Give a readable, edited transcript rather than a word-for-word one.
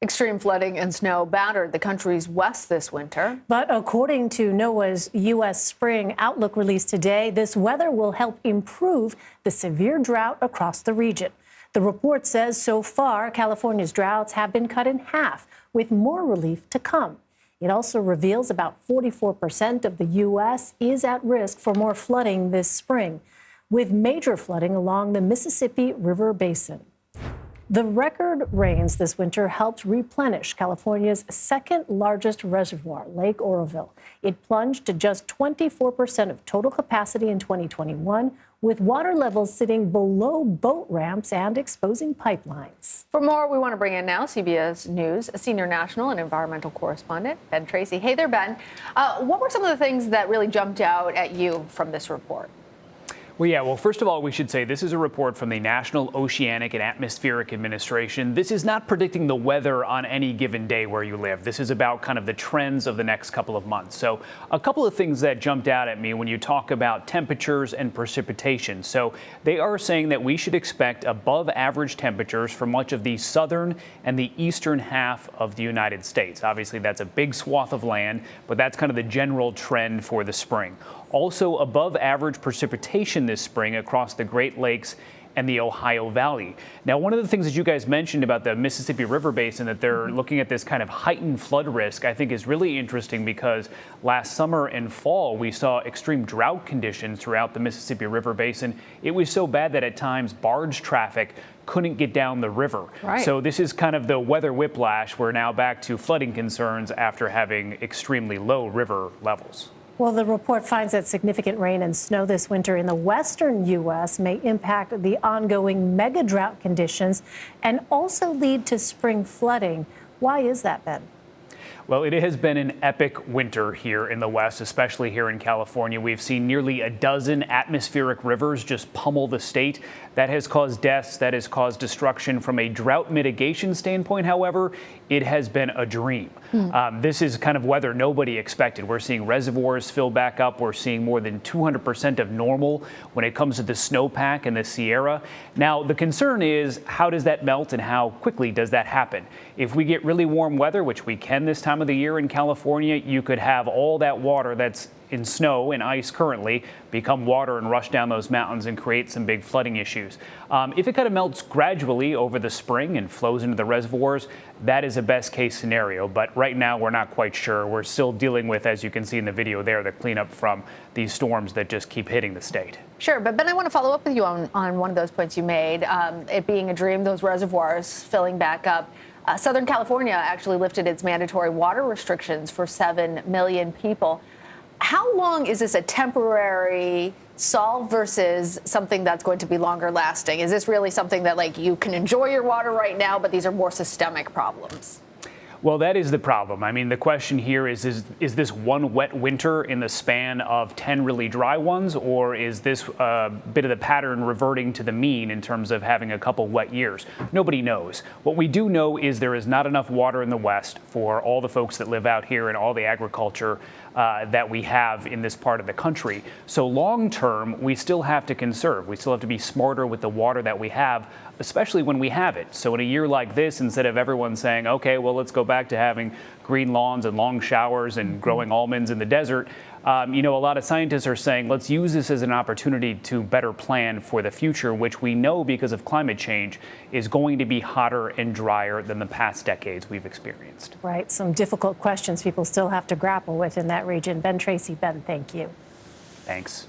Extreme flooding and snow battered the country's west this winter. But according to NOAA's U.S. Spring Outlook released today, this weather will help improve the severe drought across the region. The report says so far, California's droughts have been cut in half, with more relief to come. It also reveals about 44% of the U.S. is at risk for more flooding this spring, with major flooding along the Mississippi River Basin. The record rains this winter helped replenish California's second largest reservoir, Lake Oroville. It plunged to just 24% of total capacity in 2021, with water levels sitting below boat ramps and exposing pipelines. For more, we want to bring in now CBS News senior national and environmental correspondent, Ben Tracy. Hey there, Ben. What were some of the things that really jumped out at you from this report? Well, first of all, we should say this is a report from the National Oceanic and Atmospheric Administration. This is not predicting the weather on any given day where you live. This is about kind of the trends of the next couple of months. So a couple of things that jumped out at me when you talk about temperatures and precipitation. So they are saying that we should expect above average temperatures for much of the southern and the eastern half of the United States. Obviously, that's a big swath of land, but that's kind of the general trend for the spring. Also above average precipitation this spring across the Great Lakes and the Ohio Valley. Now, one of the things that you guys mentioned about the Mississippi River Basin, that they're looking at this kind of heightened flood risk, I think is really interesting because last summer and fall, we saw extreme drought conditions throughout the Mississippi River Basin. It was so bad that at times barge traffic couldn't get down the river. Right. So this is kind of the weather whiplash. We're now back to flooding concerns after having extremely low river levels. Well, the report finds that significant rain and snow this winter in the western U.S. may impact the ongoing mega drought conditions and also lead to spring flooding. Why is that, Ben? Well, it has been an epic winter here in the West, especially here in California. We've seen nearly a dozen atmospheric rivers just pummel the state. That has caused deaths, that has caused destruction. From a drought mitigation standpoint, however, it has been a dream. This is kind of weather nobody expected. We're seeing reservoirs fill back up. We're seeing more than 200% of normal when it comes to the snowpack in the Sierra. Now, the concern is, how does that melt and how quickly does that happen? If we get really warm weather, which we can this time of the year in California, you could have all that water that's in snow and ice currently become water and rush down those mountains and create some big flooding issues. If it kind of melts gradually over the spring and flows into the reservoirs, that is a best case scenario. But right now, we're not quite sure. We're still dealing with, as you can see in the video there, the cleanup from these storms that just keep hitting the state. Sure, but Ben, I want to follow up with you on one of those points you made, it being a dream, those reservoirs filling back up. Southern California actually lifted its mandatory water restrictions for 7 million people. How long is this a temporary solve versus something that's going to be longer lasting? Is this really something that, like, you can enjoy your water right now, but these are more systemic problems? Well, that is the problem. I mean, the question here is this one wet winter in the span of 10 really dry ones, or is this bit of the pattern reverting to the mean in terms of having a couple wet years? Nobody knows. What we do know is there is not enough water in the West for all the folks that live out here and all the agriculture that we have in this part of the country. So long term, we still have to conserve. We still have to be smarter with the water that we have, especially when we have it. So in a year like this, instead of everyone saying, okay, well, let's go back to having green lawns and long showers and growing almonds in the desert, a lot of scientists are saying, let's use this as an opportunity to better plan for the future, which we know because of climate change is going to be hotter and drier than the past decades we've experienced. Right. Some difficult questions people still have to grapple with in that region. Ben Tracy, Ben, thank you. Thanks.